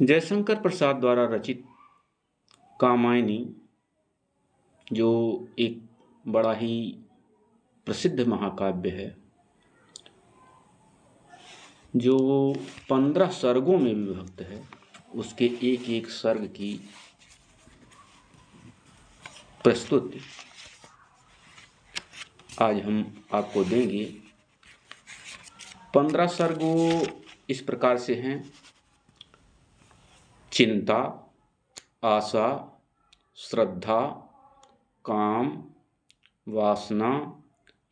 जयशंकर प्रसाद द्वारा रचित कामायनी, जो एक बड़ा ही प्रसिद्ध महाकाव्य है, जो 15 सर्गों में विभक्त है, उसके एक एक सर्ग की प्रस्तुति आज हम आपको देंगे। 15 सर्गों इस प्रकार से हैं: चिंता, आशा, श्रद्धा, काम, वासना,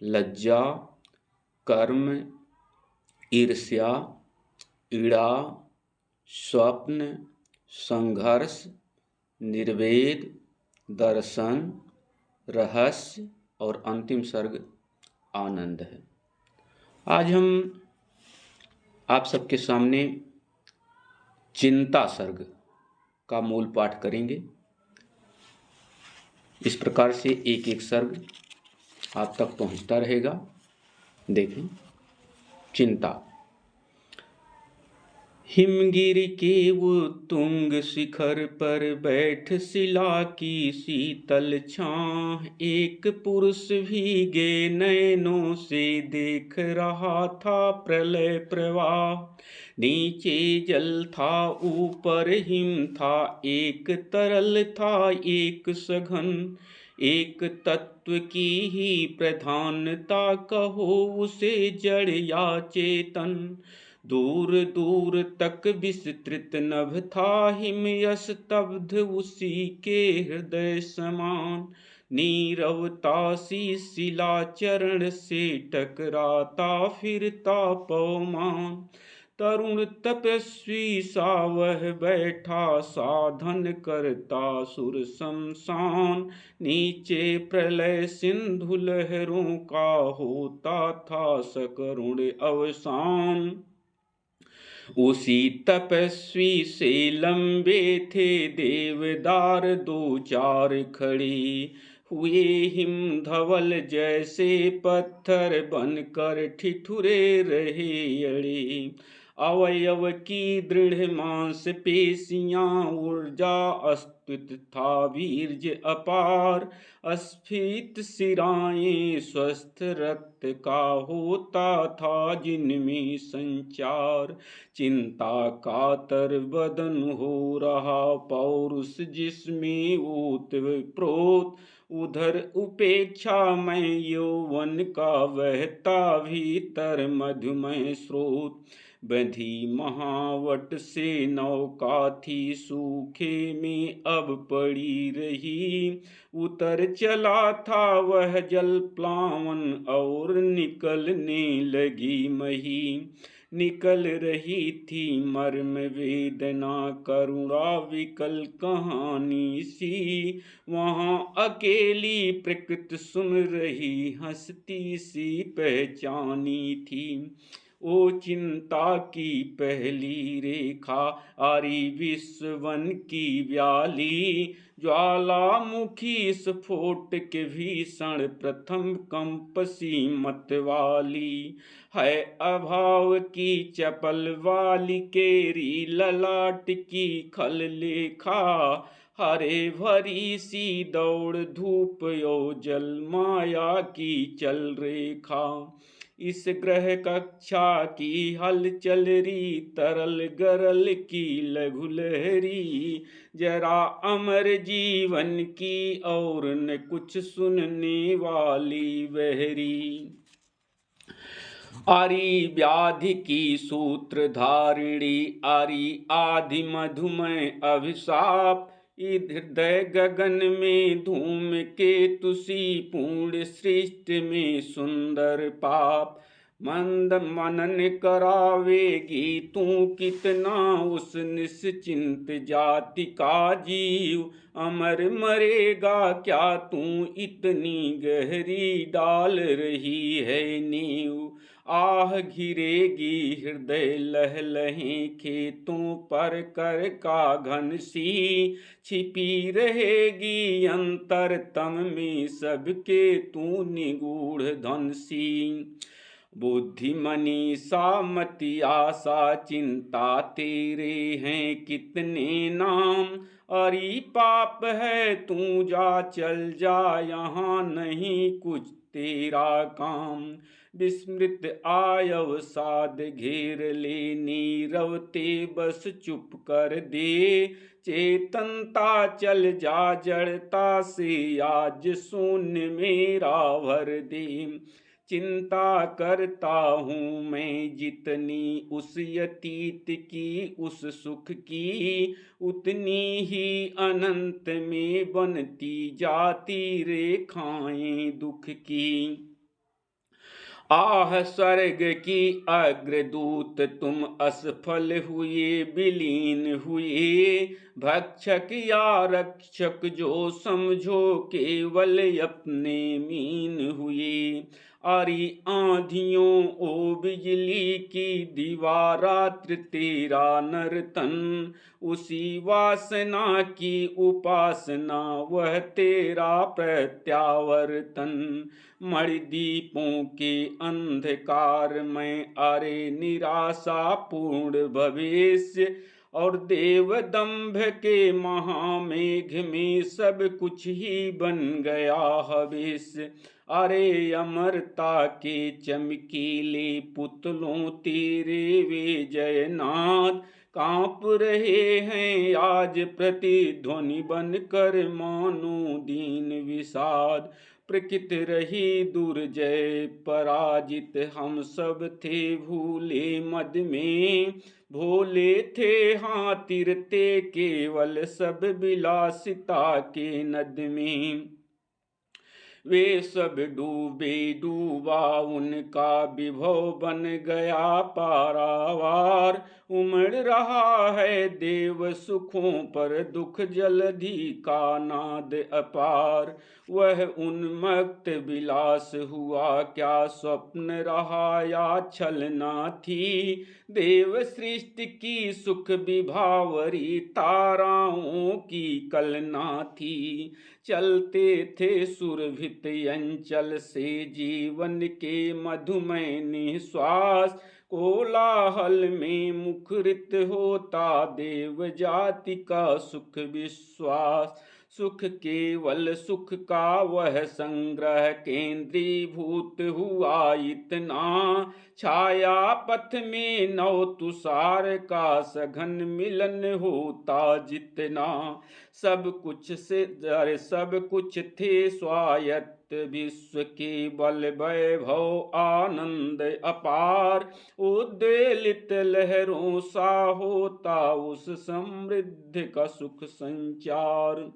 लज्जा, कर्म, ईर्ष्या, ईड़ा, स्वप्न, संघर्ष, निर्वेद, दर्शन, रहस्य और अंतिम सर्ग आनंद है। आज हम आप सबके सामने चिंता सर्ग का मूल पाठ करेंगे। इस प्रकार से एक एक सर्ग आप तक पहुंचता रहेगा। देखें। चिंता। हिमगिरि के उत्तुंग शिखर पर बैठ शिला की शीतल छाह एक पुरुष भीगे नयनों से देख रहा था प्रलय प्रवाह। नीचे जल था, ऊपर हिम था, एक तरल था एक सघन, एक तत्व की ही प्रधानता, कहो उसे जड़ या चेतन। दूर दूर तक विस्तृत नभ था हिमयश स्तब्ध उसी के हृदय समान। नीरवता सी शिला चरण से टकराता फिरता पवमान। तरुण तपस्वी सा वह बैठा साधन करता सुर शमशान। नीचे प्रलय सिंधु लहरों का होता था सकरुण अवसान। उसी तपस्वी से लंबे थे देवदार दो चार खड़ी, हुए हिम धवल जैसे पत्थर बनकर ठिठुरे रहे अड़े। अवयव की दृढ़ मांसपेशियां ऊर्जा अस्तित्व था वीर्य अपार। स्फीत सिराएं स्वस्थ रक्त का होता था जिनमें संचार। चिंता कातर बदन हो रहा पौरुष जिसमें ओतप्रोत। उधर उपेक्षा में यौवन का बहता भीतर मधुमय स्रोत। बंधी महावट से नौका थी सूखे में अब पड़ी रही। उतर चला था वह जल प्लावन और निकलने लगी मही। निकल रही थी मर्म वेदना करुणा विकल कहानी सी। वहाँ अकेली प्रकृति सुन रही हंसती सी पहचानी थी। ओ चिंता की पहली रेखा आरी विश्वन की व्याली। ज्वालामुखी स्फोट के भीषण प्रथम कंपसी मत वाली। है अभाव की चपल वाली केरी ललाट की खल लेखा। हरे भरी सी दौड़ धूप योजल माया की चल रेखा। इस ग्रह कक्षा की हलचल री तरल गरल की लघु लहरी। जरा अमर जीवन की और न कुछ सुनने वाली बहरी। आरी व्याधि की सूत्र धारिणी आरी आधि मधुमय अभिशाप। हृदय गगन में धूम के तुसी पूर्ण सृष्टि में सुंदर पाप। मंद मनन करावेगी तू कितना उस निश्चिंत जाति का जीव। अमर मरेगा क्या तू इतनी गहरी डाल रही है नींव। आह घिरेगी हृदय लहलहें खेतों पर कर का घन सी। छिपी रहेगी अंतरतम में सबके तू निगूढ़ धन सी। बुद्धि मनीषा मति आशा चिंता तेरे हैं कितने नाम। अरे पाप है तू जा चल जा यहाँ नहीं कुछ तेरा काम। विस्मृत आयव साध घेर ले नीरव ते बस चुप कर दे। चेतनता चल जा जड़ता से आज शून्य मेरा भर दे। चिंता करता हूँ मैं जितनी उस अतीत की उस सुख की, उतनी ही अनंत में बनती जाती रेखाएं दुख की। आह स्वर्ग की अग्रदूत तुम असफल हुए विलीन हुए। भक्षक या रक्षक जो समझो केवल अपने मीन हुए। आरी आंधियों ओ बिजली की दीवारात्र तेरा नर्तन। उसी वासना की उपासना वह तेरा प्रत्यावर्तन। मणिदीपों के अंधकार में अरे निराशा पूर्ण भविष्य। और देव दंभ के महामेघ में सब कुछ ही बन गया हविष्य। अरे अमरता के चमकीले पुतलों तेरे वे जयनाथ। कांप रहे हैं आज प्रतिध्वनि बनकर मानो दीन विषाद। प्रकृति रही दुर्जय पराजित हम सब थे भूले मद में। भोले थे हाँ तिरते केवल सब विलासिता के नद में। वे सब डूबे डूबा उनका विभव बन गया पारावार। उमड़ रहा है देव सुखों पर दुख जलधि का नाद अपार। वह उन्मत्त विलास हुआ क्या स्वप्न रहा या छलना थी। देव सृष्टि की सुख विभावरी ताराओं की कलना थी। चलते थे सुरभित अंचल से जीवन के मधुमय निश्वास। कोलाहल में मुखरित होता देव जाति का सुख विश्वास। सुख केवल सुख का वह संग्रह केंद्रीभूत हुआ इतना। छाया पथ में नव तुषार का सघन मिलन होता जितना। सब कुछ थे स्वायत्त विश्व के बल वैभव आनंद अपार। उद्वेलित लहरों सा होता उस समृद्धि का सुख संचार।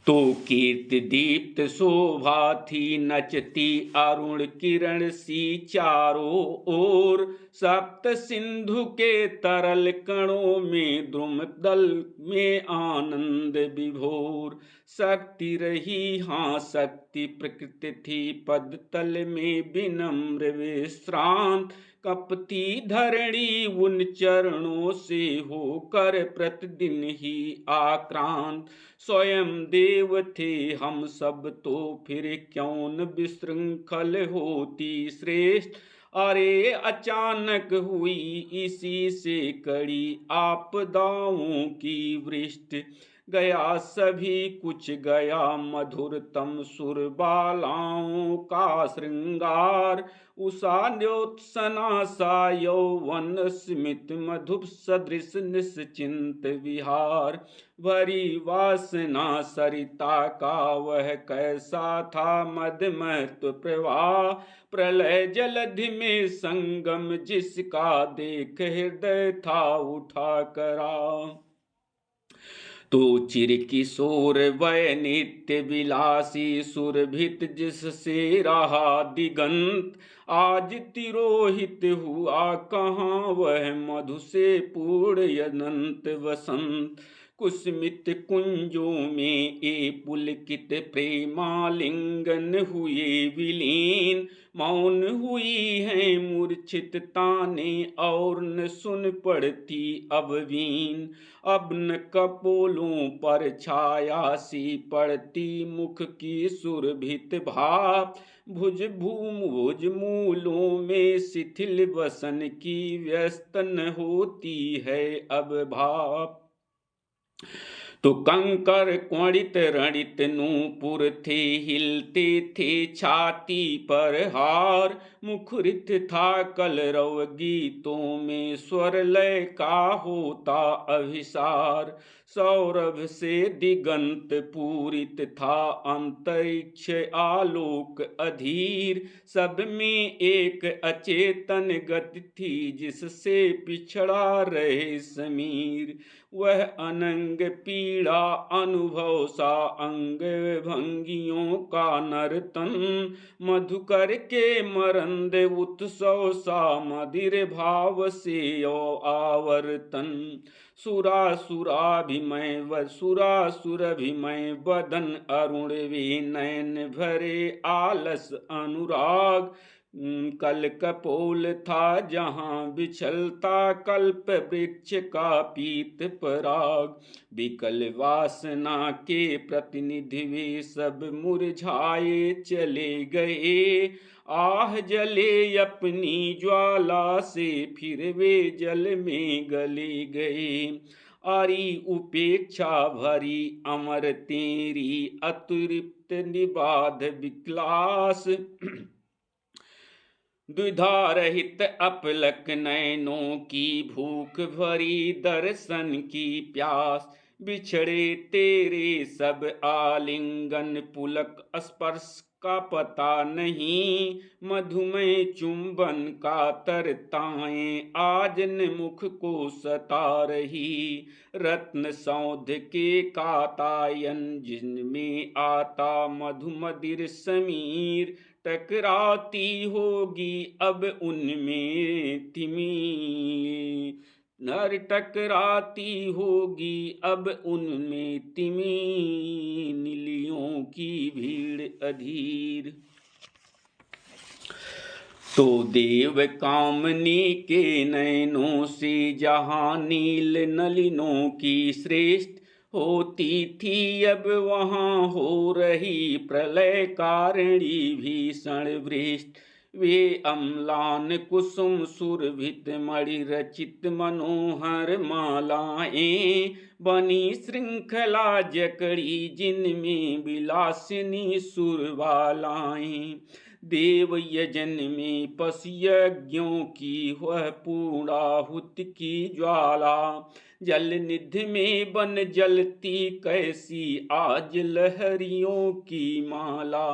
तो कीर्ति दीप्त शोभा थी नचती अरुण किरण सी चारों ओर। सप्त सिंधु के तरल कणों में द्रुम दल में आनंद विभोर। शक्ति रही हाँ शक्ति प्रकृति थी पद तल में विनम्र विश्रांत। कपती धरणी उन चरणों से होकर प्रतिदिन ही आक्रांत। स्वयं देव थे हम सब तो फिर क्यों न विशृंखल होती श्रेष्ठ। अरे अचानक हुई इसी से कड़ी आपदाओं की वृष्टि। गया सभी कुछ गया मधुरतम सुर बालाओं का श्रृंगार। उषा न्योत्सना सा यौवन स्मित मधुप सदृश निश्चिंत विहार। भरी वासना सरिता का वह कैसा था मदमस्त प्रवाह। प्रलय जलधि में संगम जिसका देख हृदय था उठा करा। तो चिर किशोर वय नित्य विलासी सुरभित जिससे रहा दिगंत। आज तिरोहित हुआ कहाँ वह मधु से पूर्ण अनंत वसंत। कुसमित कुंजों में ए पुलकित प्रेमालिंगन हुए विलीन। मौन हुई है मूर्छित ताने और न सुन पड़ती अब वीण। अब न कपोलों पर छाया सी पड़ती मुख की सुरभित भाप। भुज मूलों में शिथिल वसन की व्यस्तन होती है अब भाप। तो कंकर क्वणित रणित नूपुर थे, हिलते थे छाती पर हार। मुखरित था कलरव गीतों में, स्वर लय का होता अभिसार। सौरभ से दिगंत पूरित था अंतरिक्ष आलोक अधीर। सब में एक अचेतन गति थी, जिससे पिछड़ा रहे समीर। वह अनंग पीड़ा अनुभव सा अंग भंगियों का नर्तन। मधुकर के मरंद उत्सव सा मदिर भाव से आवर्तन। सुरासुराभिमय वदन अरुण वे नयन भरे आलस अनुराग। कल कपोल था जहाँ बिछलता कल्प वृक्ष का पीत पराग। विकल वासना के प्रतिनिधि वे सब मुरझाए चले गए। आह जले अपनी ज्वाला से फिर वे जल में गले गए। आरी उपेक्षा भरी अमर तेरी अतृप्त निबाध विक्लास। द्विधा रहित अपलक नयनों की भूख भरी दर्शन की प्यास। बिछड़े तेरे सब आलिंगन पुलक स्पर्श का पता नहीं। मधुमय चुंबन का तरताएं आज न मुख को सता रही। रत्न सौध के कातायन जिनमें आता मधुमदिर समीर। टकराती होगी अब उनमें तिमी। नर टकराती होगी अब उनमें तिमी। नीलियों की भीड़ अधीर। तो देव कामनी के नयनों से जहाँ नील नलिनों की श्रेष्ठ होती थी, अब वहाँ हो रही प्रलय कारिणी भीषण वृष्टि। वे अम्लान कुसुम सुरभित मणि रचित मनोहर मालाएं। बनी श्रृंखला जकड़ी जिनमें विलासिनी सुरबालाएं। देव यजन में पशयज्ञों की वह पूर्णाहुति की ज्वाला। जल निधि में बन जलती कैसी आज लहरियों की माला।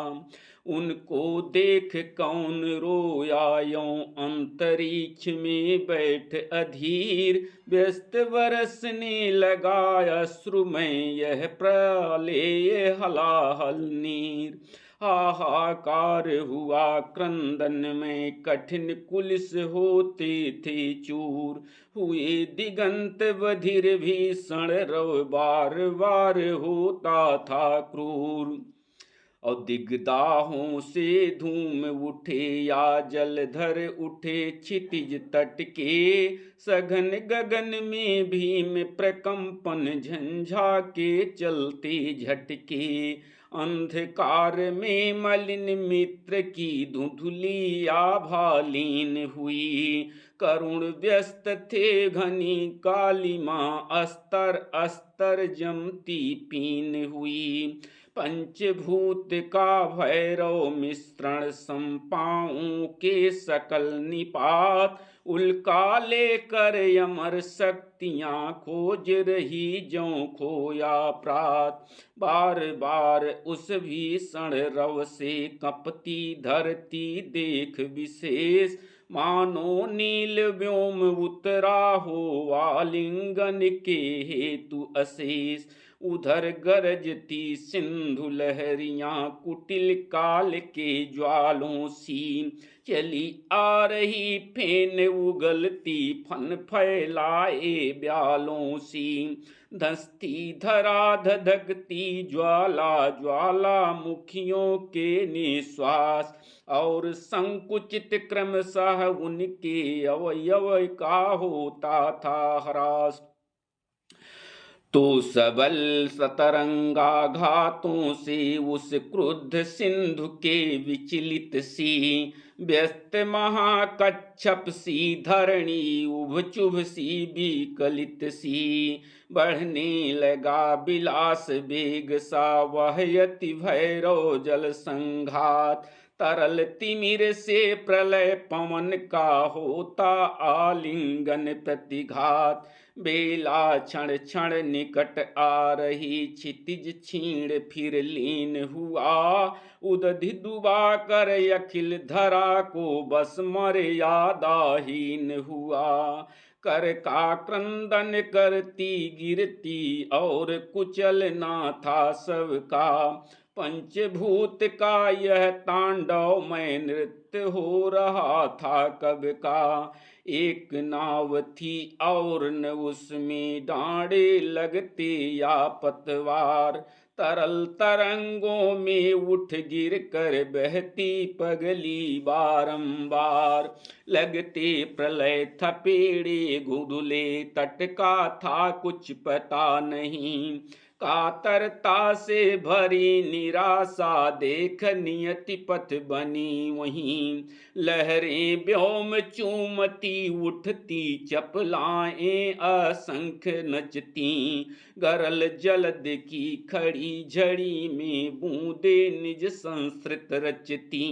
उनको देख कौन रोया यों अंतरिक्ष में बैठ अधीर। व्यस्त बरसने लगाया अश्रुमय यह प्रलय हलाहल नीर। हाहाकार हुआ क्रंदन में कठिन कुलिस होते थे चूर। हुए दिगंत बधिर भीषण रव बार बार होता था क्रूर। और दिग्दाहों से धूम उठे या जलधर उठे क्षितिज तट के। सघन गगन में भीम प्रकंपन झंझा के चलते झटके। अंधकार में मलिन मित्र की धुंधली आभालीन हुई। करुण व्यस्त थे घनी कालिमा अस्तर अस्तर जमती पीन हुई। पंचभूत का भैरव मिश्रण संपाओं के सकल निपात। उल्का लेकर अमर शक्तियां खोज रही ज्यों खोया प्रात। बार बार उस भीषण रव से कपती धरती देख विशेष। मानो नील व्योम उतरा हो आलिंगन के हेतु अशेष। उधर गरजती सिंधु लहरियां कुटिल काल के ज्वालों सी, चली आ रही फेन उगलती फन फैलाए ब्यालों सी, धंसती धरा धधकती ज्वाला ज्वाला मुखियों के निश्वास, और संकुचित क्रमशः उनके अवयव का होता था ह्रास। तो सबल सतरंगा घातों से उस क्रुद्ध सिंधु के विचलित सी, व्यस्त महाकच्छप सी धरणी उभ चुभ सी विकलित सी, बढ़ने लगा विलास वेग सा वह यति भैरव जल संघात, तरल तिमिर से प्रलय पवन का होता आलिंगन प्रतिघात, बेला क्षण क्षण निकट आ रही क्षितिज क्षीण फिर लीन हुआ, उदधि डुबा कर अखिल धरा को बस मर्यादाहीन हुआ, कर का क्रंदन करती गिरती और कुचलना था सबका, पंचभूत का यह तांडव में नृत्य हो रहा था कब का, एक नाव थी और न उसमें डांडे लगते या पतवार, तरल तरंगों में उठ गिर कर बहती पगली बारंबार, लगते प्रलय थपेड़े गुदुले तट का था कुछ पता नहीं, कातरता से भरी निराशा देख नियति पथ बनी वहीं, लहरें व्योम चूमती उठती चपलाएं असंख्य नचती, गरल जलद की खड़ी झड़ी में बूंदे निज संस्कृत रचती,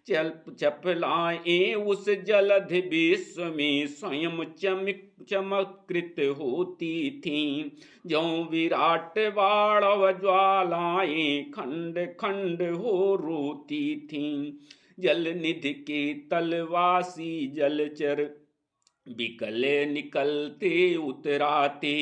चपलाएं उस जलध विश्व में स्वयं चमत्कृत होती थीं, जो विराट बाणव ज्वालाएं खंड खंड हो रोती थीं, जल निधि के तलवासी जलचर बिकले निकलते उतराते,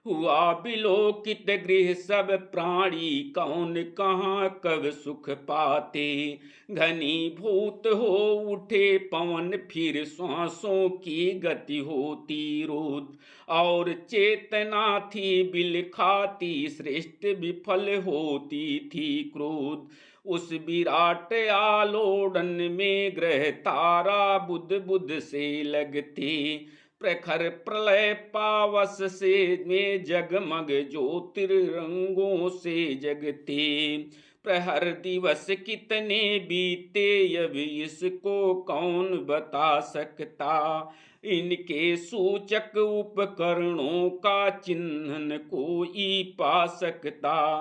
हुआ बिलोकित गृह सब प्राणी कौन कहाँ कब सुख पाते, घनीभूत हो उठे पवन फिर श्वासों की गति होती रोध, और चेतना थी बिल खाती सृष्ट विफल होती थी क्रोध, उस विराट आलोड़न में ग्रह तारा बुध बुध से लगते, प्रखर प्रलय पावस से में जगमग ज्योतिर्रंगों से जगते, प्रहर दिवस कितने बीते अब इसको कौन बता सकता, इनके सूचक उपकरणों का चिन्हन कोई पा सकता,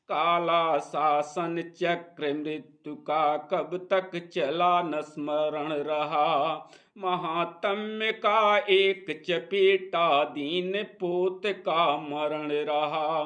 काला शासन चक्र मृत्यु का कब तक चला न स्मरण रहा, महात्म्य का एक चपेटा दीन पोत का मरण रहा,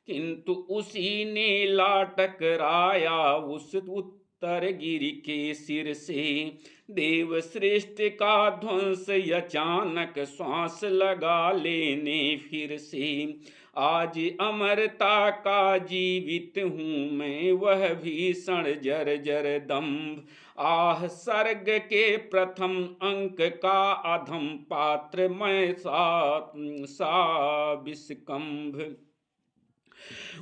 किंतु उसी ने ला टकराया उस उत्तर गिरि के सिर से, देव श्रेष्ठ का ध्वंस अचानक श्वास लगा लेने फिर से, आज अमरता का जीवित हूँ मैं वह भीषण जर्जर दम्भ, आह सर्ग के प्रथम अंक का अधम पात्र मैं सा विषकंभ,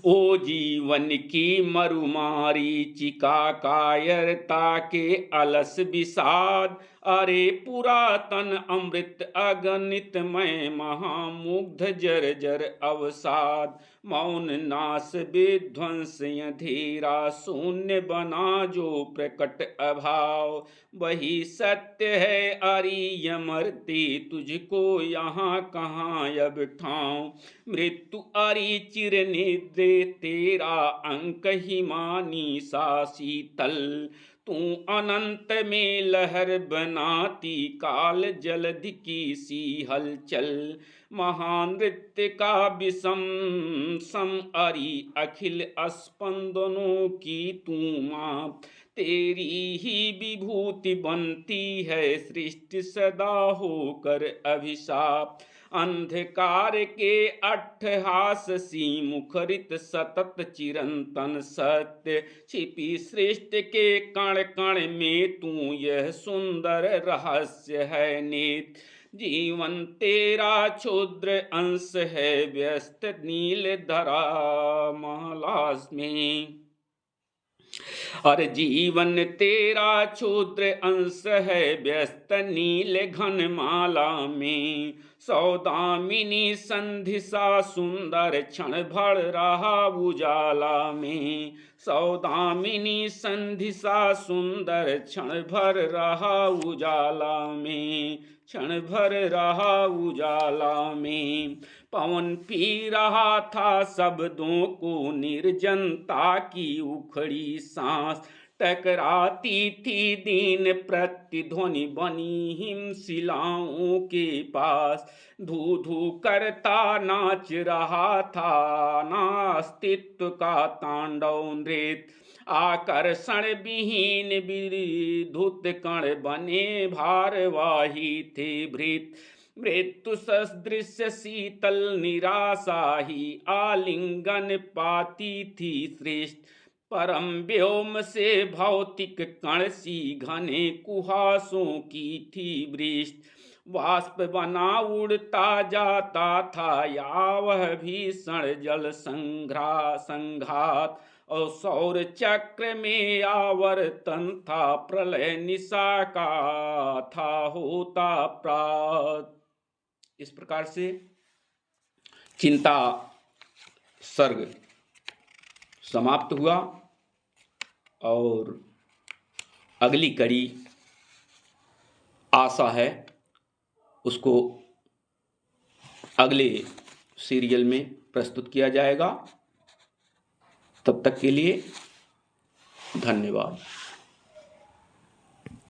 ओ जीवन की मरुमारीचिका कायरता के अलस विषाद, अरे पुरातन अमृत अगणित में महामुग्ध जर्जर अवसाद, मौन नाश विध्वंस अंधेरा शून्य बना जो प्रकट अभाव, वही सत्य है अरियमर्ति तुझको यहाँ कहाँ अब ठाऊं, मृत्यु अरि चिर निद्रे तेरा अंक हिमानी सा शीतल, तू अनंत में लहर बनाती काल जलधि की सी हलचल, महानृत्य का विषम सम अरि अखिल स्पंदनों की तू माँ, तेरी ही विभूति बनती है सृष्टि सदा होकर अभिशाप। अंधकार के अट्ठहास सी मुखरित सतत चिरंतन सत्य, छिपी सृष्टि के कण कण में तू यह सुंदर रहस्य है नित। जीवन तेरा क्षुद्र अंश है व्यस्त नील धरा मालास में। और जीवन तेरा क्षुद्र अंश है व्यस्त नील घन माला में। सौदामिनी संधि सा सुंदर क्षण भर रहा उजाला में। सौदामिनी संधि सा सुंदर क्षण भर रहा उजाला में। क्षण भर रहा उजाला में। पवन पी रहा था शब्दों को निर्जनता की उखड़ी सांस। टकराती थी दीन प्रतिध्वनि बनी हिमशिलाओं के पास। धू धू करता नाच रहा था नास्तित्व का तांडव नृत्य। आकर्षण विहीन विद्युत कण बने भारवाही थे भृत। मृत्यु सदृश शीतल निराशा ही आलिंगन पाती थी सृष्टि। परम व्योम से भौतिक कण सी घने कुहासों की थी वृष्टि। वाष्प बना उड़ता जाता था या वह भीषण जल संघात। और सौर चक्र में आवर्तन था प्रलय निशा का था होता प्रात। इस प्रकार से चिंता सर्ग समाप्त हुआ और अगली कड़ी आशा है उसको अगले सीरियल में प्रस्तुत किया जाएगा। तब तक के लिए धन्यवाद।